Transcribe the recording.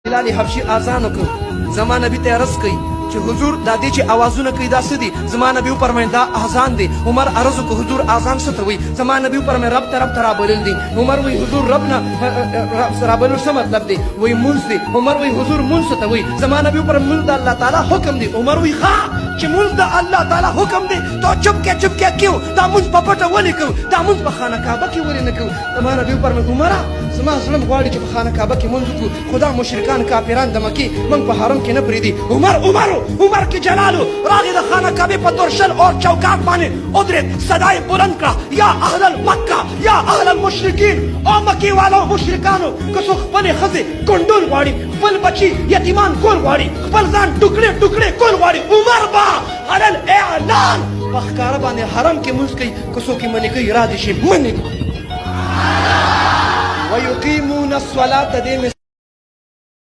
بلال حبشي اذان وکړ زما نبي ته عرض کوي چې حضور دا دې چې اوازونه کوي دا څه دي زما نبي وفرمایل دا اذان دی عمر عرض وکړ حضور اذان څه ته وایي زما نبي وفرمایل رب ته رابلل دي عمر وایي حضور رب نه رابلل څه مطلب دی وایي مونځ دی عمر وایي حضور مونځ څه ته وایي زما نبي وفرمایل مونځ د الله تعالی حکم دی عمر وایي ښه چې مونځ د الله تعالی حکم دی تو چپکې کیو دا مونځ په پټه ولې کوو دا مونځ په خانه کعبه کې ولې نه کوو زما نبي وفرمایل عمره زما زړه غواړي چې په خانه کعبه کې مونځ وکړو خو دا مشرکان کافران د مکې موږ په حرم کې نه پرېږدي عمر کې جلالو راغی د خانه کعبې په درشل اور چوکاټ باندې ودرېد صدا یې بلند کړه یا اهل المکه یا اهل المشرکین او مکې والو مشرکانو که څوک خپلې ښځې ګنډول غواړي خپل بچي یتیمان کول غواړي خپل ځان ټوکړې کول غواړي عمر به علی الاعلان په ښکاره باندې حرم کې مونځ کوي که څوک یې منې کوي را دې شي منې ويقيمون الصلاة